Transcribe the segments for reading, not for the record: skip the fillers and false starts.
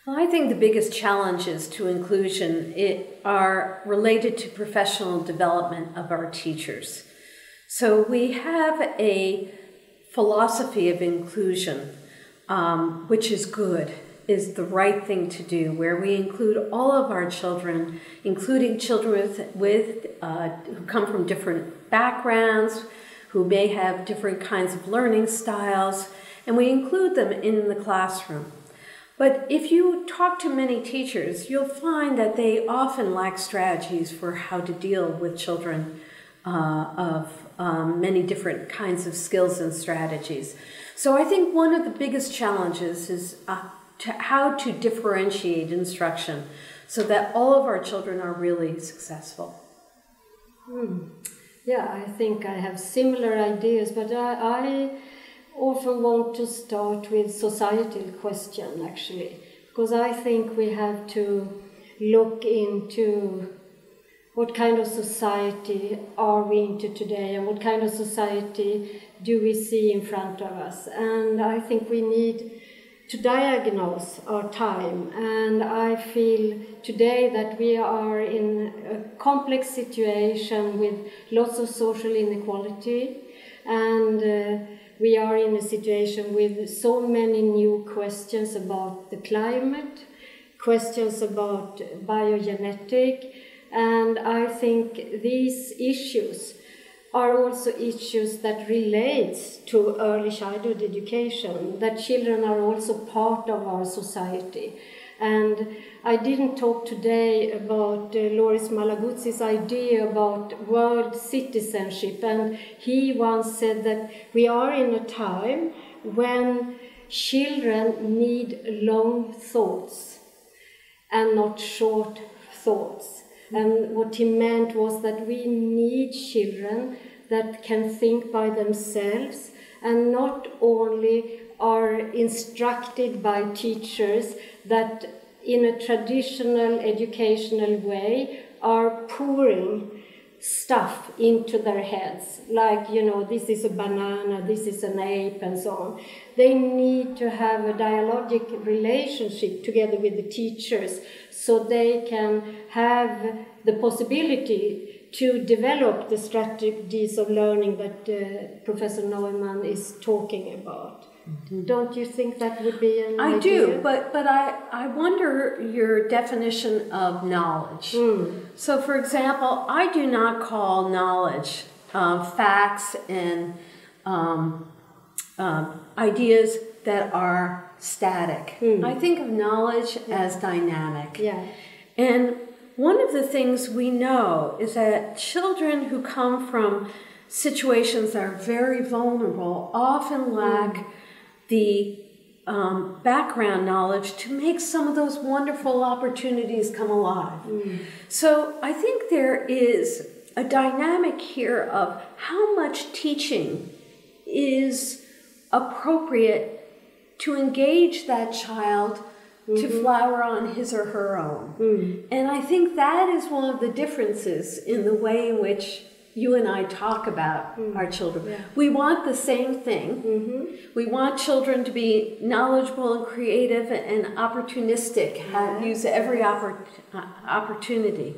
Well, I think the biggest challenges to inclusion are related to professional development of our teachers. So we have a philosophy of inclusion, which is good, is the right thing to do, where we include all of our children, including children who come from different backgrounds, who may have different kinds of learning styles, and we include them in the classroom. But if you talk to many teachers, you'll find that they often lack strategies for how to deal with children of many different kinds of skills and strategies. So I think one of the biggest challenges is how to differentiate instruction so that all of our children are really successful. Yeah, I think I have similar ideas, but I often want to start with societal question, actually, because I think we have to look into what kind of society are we into today and what kind of society do we see in front of us. And I think we need to diagnose our time, and I feel today that we are in a complex situation with lots of social inequality, and we are in a situation with so many new questions about the climate, questions about biogenetic, and I think these issues are also issues that relate to early childhood education, that children are also part of our society. And I didn't talk today about Loris Malaguzzi's idea about world citizenship, and he once said that we are in a time when children need long thoughts and not short thoughts. And what he meant was that we need children that can think by themselves and not only are instructed by teachers that in a traditional educational way are pouring stuff into their heads, like, you know, this is a banana, this is an ape, and so on. They need to have a dialogic relationship together with the teachers so they can have the possibility to develop the strategies of learning that Professor Neuman is talking about. Mm-hmm. Don't you think that would be an idea? I do, but I wonder your definition of knowledge. So, for example, I do not call knowledge facts and ideas that are static. I think of knowledge as dynamic. Yeah. And one of the things we know is that children who come from situations that are very vulnerable often lack the background knowledge to make some of those wonderful opportunities come alive. So I think there is a dynamic here of how much teaching is appropriate to engage that child to flower on his or her own. And I think that is one of the differences in the way in which you and I talk about our children. Yeah. We want the same thing. We want children to be knowledgeable and creative and opportunistic, use every opportunity.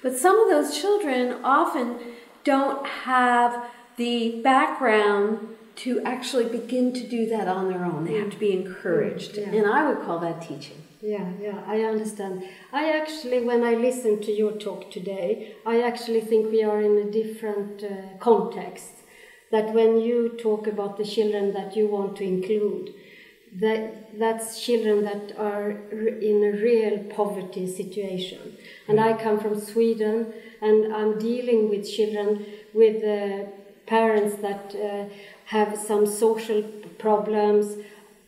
But some of those children often don't have the background to actually begin to do that on their own. They have to be encouraged. And I would call that teaching. Yeah, I understand. I actually, when I listened to your talk today, I actually think we are in a different context. That when you talk about the children that you want to include, that's children that are in a real poverty situation. And I come from Sweden, and I'm dealing with children with parents that have some social problems,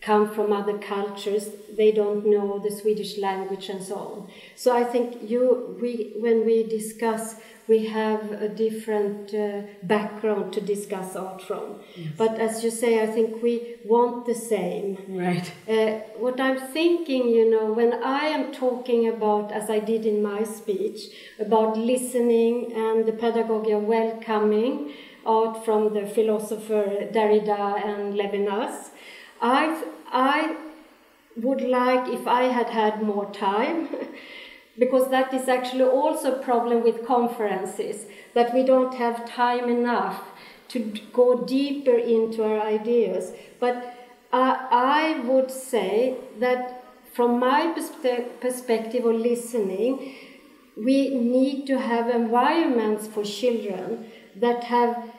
come from other cultures, they don't know the Swedish language and so on. So I think when we discuss, we have a different background to discuss art from. Yes. But as you say, I think we want the same. Right. What I'm thinking, when I am talking about, as I did in my speech, about listening and the pedagogy of welcoming out from the philosopher Derrida and Levinas, I would like if I had had more time, because that is actually also a problem with conferences, that we don't have time enough to go deeper into our ideas. But I would say that from my perspective of listening, we need to have environments for children that have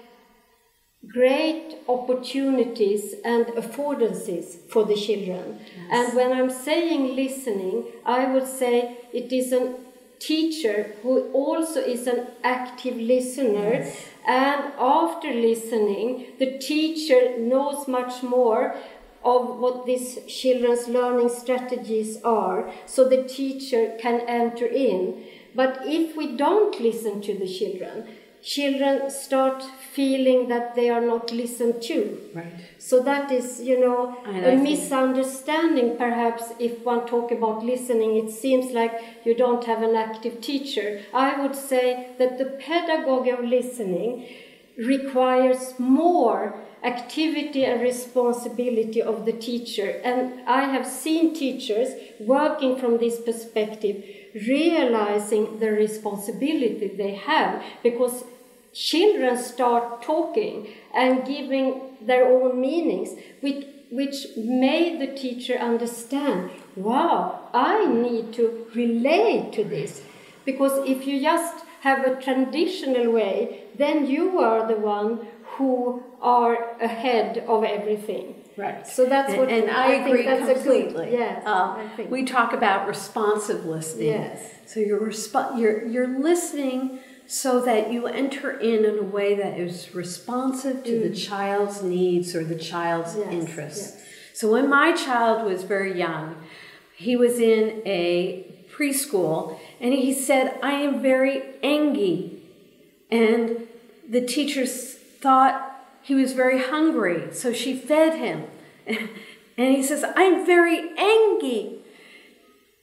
great opportunities and affordances for the children. Yes. And when I'm saying listening, I would say it is a teacher who also is an active listener. Yes. And after listening, the teacher knows much more of what these children's learning strategies are, so the teacher can enter in. But if we don't listen to the children start feeling that they are not listened to. Right. So that is, a misunderstanding perhaps. If one talk about listening, it seems like you don't have an active teacher. I would say that the pedagogy of listening requires more activity and responsibility of the teacher. And I have seen teachers working from this perspective, realizing the responsibility they have, because children start talking and giving their own meanings, which made the teacher understand, wow, I need to relate to this. Because if you just have a traditional way, then you are the one who are ahead of everything. Right. So that's what I agree think that's completely. Yes, I think. We talk about responsive listening. Yes. So you're listening so that you enter in a way that is responsive to the child's needs or the child's interests. Yes. So when my child was very young, he was in a preschool, and he said, "I am very angry," and the teachers thought he was very hungry, so she fed him. And he says, "I'm very angry."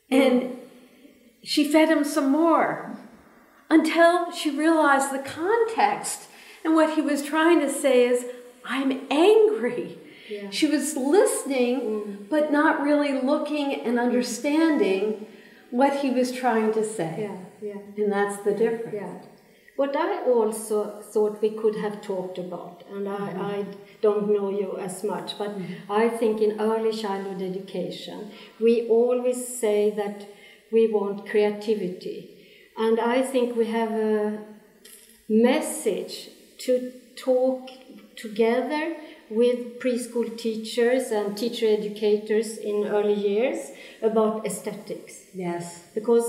And she fed him some more until she realized the context. And what he was trying to say is, "I'm angry." Yeah. She was listening, but not really looking and understanding what he was trying to say. Yeah. And that's the difference. Yeah. What I also thought we could have talked about, and I don't know you as much, but I think in early childhood education, we always say that we want creativity. And I think we have a message to talk together with preschool teachers and teacher educators in early years about aesthetics. Yes. Because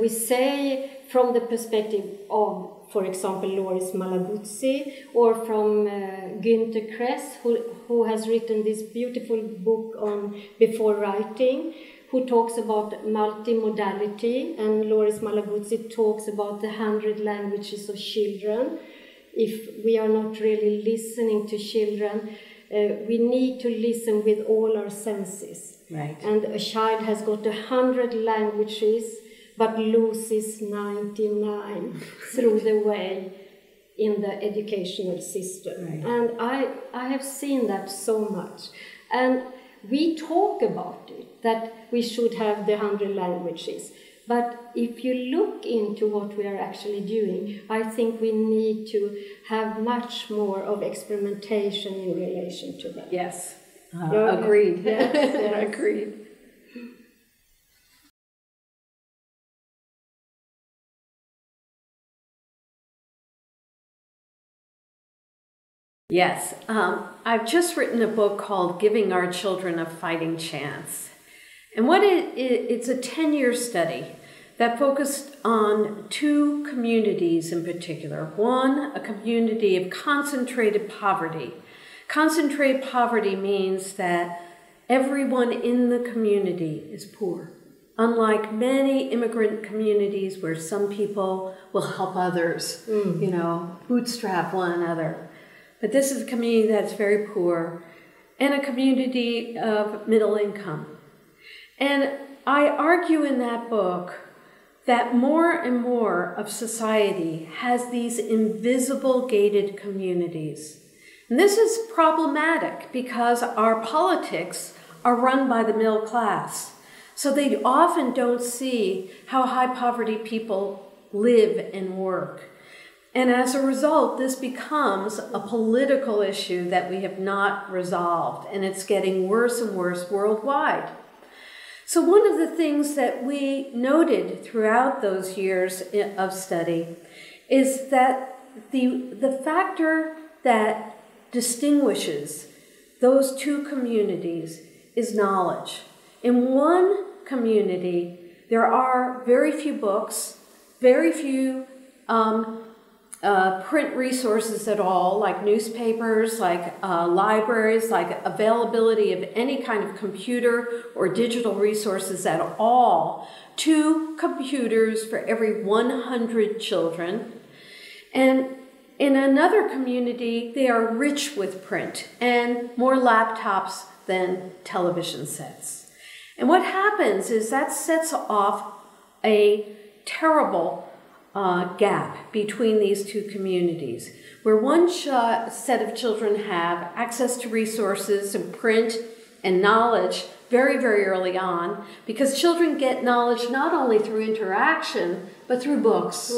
we say from the perspective of, for example, Loris Malaguzzi, or from Günter Kress, who has written this beautiful book on Before Writing, who talks about multimodality, and Loris Malaguzzi talks about the 100 languages of children. If we are not really listening to children, we need to listen with all our senses. Right. And a child has got 100 languages, but loses 99 through the way in the educational system. Right. And I have seen that so much. And we talk about it, that we should have the 100 languages. But if you look into what we are actually doing, I think we need to have much more of experimentation in relation to that. Yes, agreed. Yes. Agreed. Yes, I've just written a book called Giving Our Children a Fighting Chance. And what it's a 10-year study that focused on two communities in particular. One, a community of concentrated poverty. Concentrated poverty means that everyone in the community is poor. Unlike many immigrant communities where some people will help others, bootstrap one another. But this is a community that's very poor and a community of middle income. And I argue in that book that more and more of society has these invisible gated communities. And this is problematic because our politics are run by the middle class. So they often don't see how high poverty people live and work. And as a result, this becomes a political issue that we have not resolved, and it's getting worse and worse worldwide. So one of the things that we noted throughout those years of study is that the factor that distinguishes those two communities is knowledge. In one community, there are very few books, very few print resources at all, like newspapers, like libraries, like availability of any kind of computer or digital resources at all. 2 computers for every 100 children. And in another community, they are rich with print and more laptops than television sets. And what happens is that sets off a terrible gap between these 2 communities, where one set of children have access to resources and print and knowledge very, very early on, because children get knowledge not only through interaction, but through books.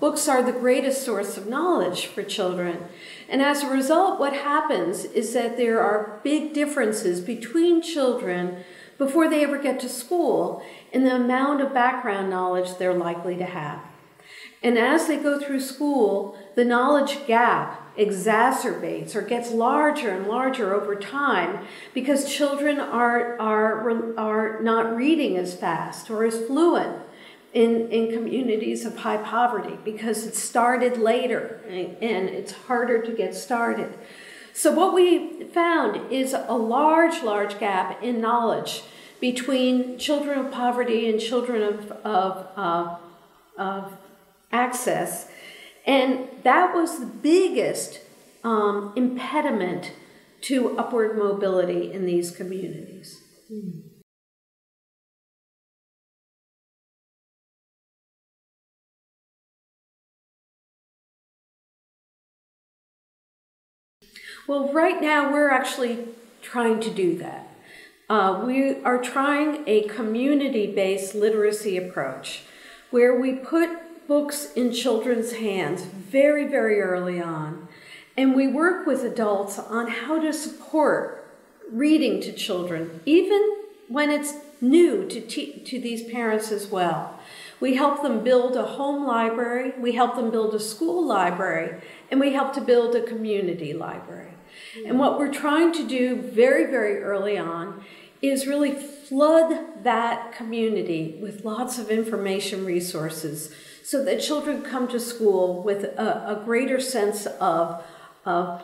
Books are the greatest source of knowledge for children. And as a result, what happens is that there are big differences between children before they ever get to school in the amount of background knowledge they're likely to have. And as they go through school, the knowledge gap exacerbates or gets larger and larger over time, because children are not reading as fast or as fluent in communities of high poverty, because it started later and it's harder to get started. So what we found is a large gap in knowledge between children of poverty and children of access. And that was the biggest impediment to upward mobility in these communities. Well, right now we're actually trying to do that. We are trying a community-based literacy approach where we put books in children's hands very, very early on, and we work with adults on how to support reading to children, even when it's new to these parents as well. We help them build a home library, we help them build a school library, and we help to build a community library. And what we're trying to do very, very early on is really flood that community with lots of information resources so that children come to school with a greater sense of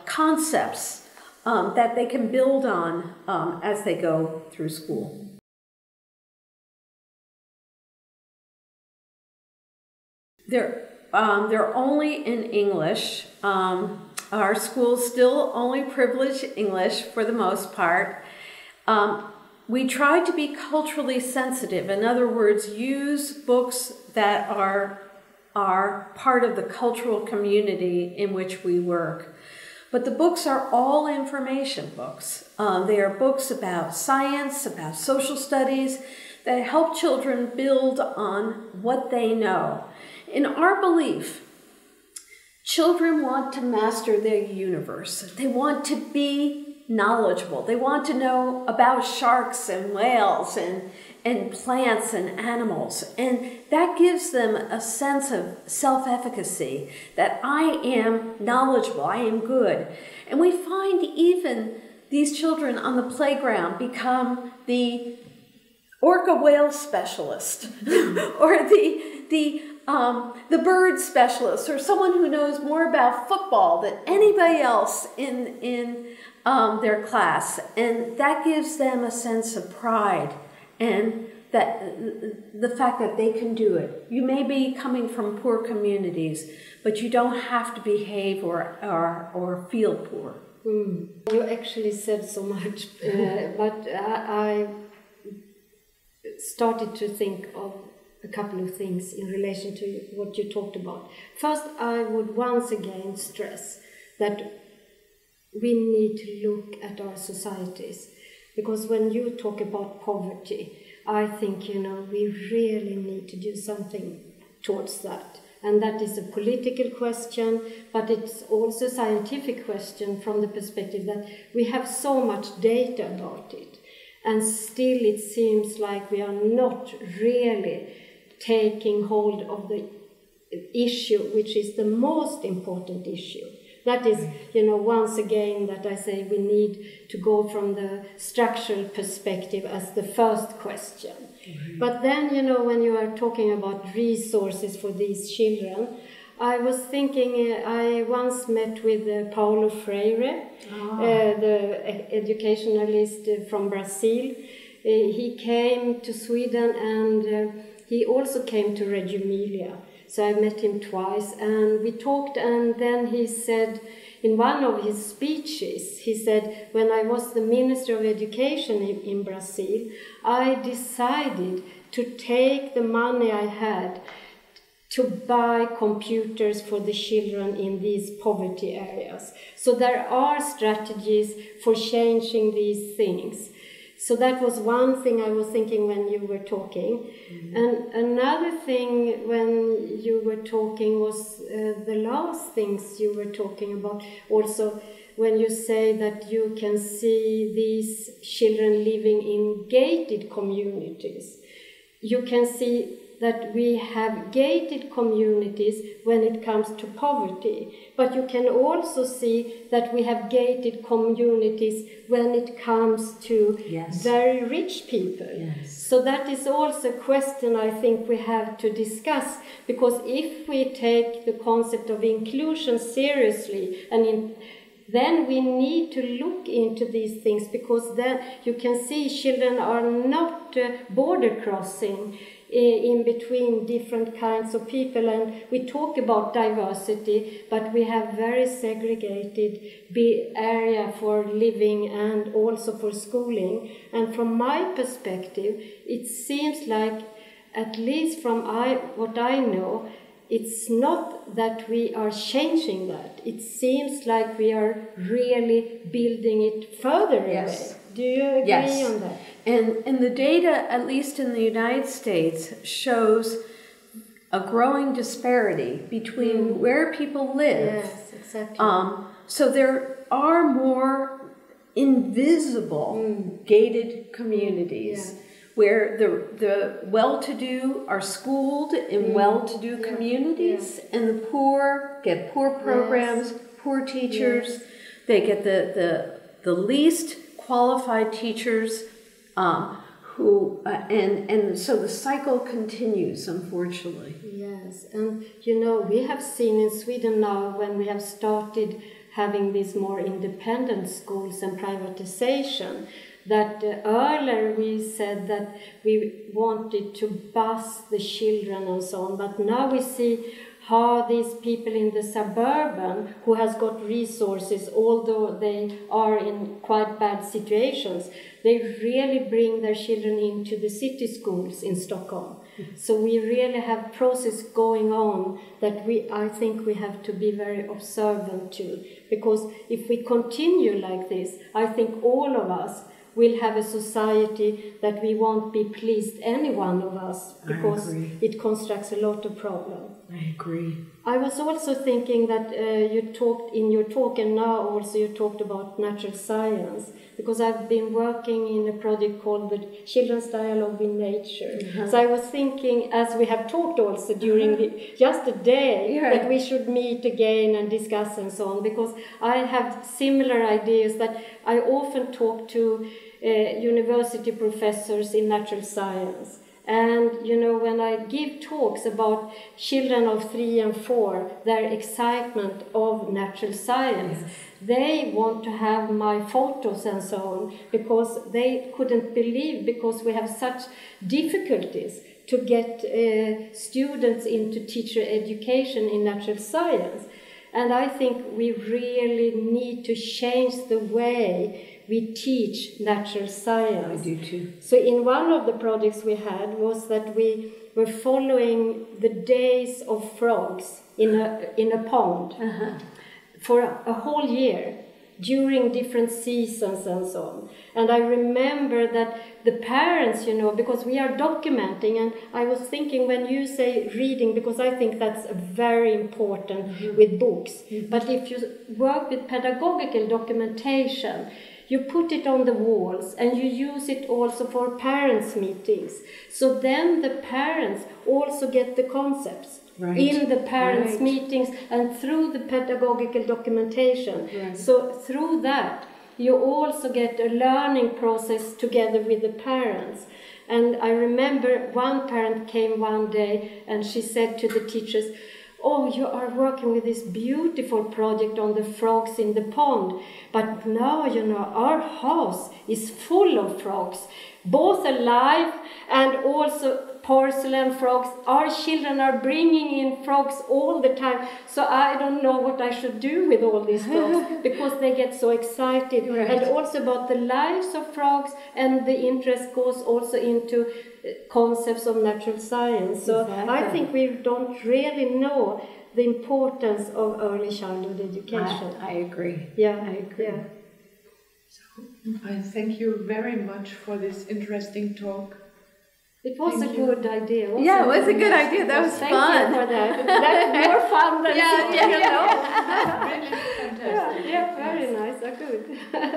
concepts that they can build on as they go through school. They're only in English. Our schools still only privilege English for the most part. We try to be culturally sensitive. In other words, use books that are part of the cultural community in which we work. But the books are all information books. They are books about science, about social studies, that help children build on what they know. In our belief, children want to master their universe. They want to be knowledgeable. They want to know about sharks and whales and plants and animals. And that gives them a sense of self-efficacy, that I am knowledgeable, I am good. And we find even these children on the playground become the orca whale specialist or the bird specialist, or someone who knows more about football than anybody else in their class. And that gives them a sense of pride and that the fact that they can do it. You may be coming from poor communities, but you don't have to behave or feel poor. You actually said so much, but I started to think of a couple of things in relation to what you talked about. First, I would once again stress that we need to look at our societies. Because when you talk about poverty, I think, we really need to do something towards that. And that is a political question, but it's also a scientific question from the perspective that we have so much data about it. And still it seems like we are not really taking hold of the issue, which is the most important issue. That is, once again that I say we need to go from the structural perspective as the first question. Mm-hmm. But then, when you are talking about resources for these children, I was thinking, I once met with Paulo Freire, the educationalist from Brazil. He came to Sweden and he also came to Reggio Emilia. So I met him twice and we talked, and then he said, in one of his speeches, he said, when I was the Minister of Education in Brazil, I decided to take the money I had to buy computers for the children in these poverty areas. So there are strategies for changing these things. So that was one thing I was thinking when you were talking. Mm-hmm. And another thing when you were talking was the last things you were talking about. Also, when you say that you can see these children living in gated communities, you can see that we have gated communities when it comes to poverty, but you can also see that we have gated communities when it comes to very rich people. Yes. So that is also a question I think we have to discuss, because if we take the concept of inclusion seriously, then we need to look into these things, because then you can see children are not border crossing in between different kinds of people, and we talk about diversity, but we have very segregated area for living and also for schooling. And from my perspective, it seems like, at least from what I know, it's not that we are changing that. It seems like we are really building it further away. Do you agree on that? And the data, at least in the United States, shows a growing disparity between where people live. Yes, exactly. So there are more invisible gated communities where the well-to-do are schooled in well-to-do communities, and the poor get poor programs, poor teachers. They get the least qualified teachers, and so the cycle continues, unfortunately. Yes, and we have seen in Sweden now, when we have started having these more independent schools and privatization, that earlier we said that we wanted to bus the children and so on, but now we see how these people in the suburban who has got resources, although they are in quite bad situations, they really bring their children into the city schools in Stockholm. So we really have process going on that I think we have to be very observant to, because if we continue like this, I think all of us will have a society that we won't be pleased, any one of us, because it constructs a lot of problems. I agree. I was also thinking that you talked in your talk, and now also you talked about natural science, because I've been working in a project called the Children's Dialogue with Nature. So I was thinking, as we have talked also during just a day, that we should meet again and discuss and so on, because I have similar ideas that I often talk to university professors in natural science. And, when I give talks about children of 3 and 4, their excitement of natural science, they want to have my photos and so on, because they couldn't believe, because we have such difficulties to get students into teacher education in natural science. And I think we really need to change the way we teach natural science. I do too. So in one of the projects we had was that we were following the days of frogs in a pond for a whole year. during different seasons and so on. And I remember that the parents, because we are documenting, and I was thinking when you say reading, because I think that's very important with books. But if you work with pedagogical documentation, you put it on the walls and you use it also for parents' meetings. So then the parents also get the concepts in the parents' meetings and through the pedagogical documentation. So through that, you also get a learning process together with the parents. And I remember one parent came one day and she said to the teachers, "Oh, you are working with this beautiful project on the frogs in the pond. But now, our house is full of frogs, both alive and also porcelain frogs. Our children are bringing in frogs all the time. So I don't know what I should do with all these frogs," because they get so excited. And also about the lives of frogs, and the interest goes also into concepts of natural science. So I think we don't really know the importance of early childhood education. I agree. Yeah, I agree. Yeah. So I thank you very much for this interesting talk. It was a good idea. Yeah, it was a good idea. That was Thank fun. you for that. That's more fun than Really fantastic. Yeah, very nice. Good.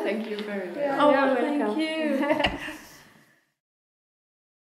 Thank you very much. Yeah, Oh, you're thank welcome. you.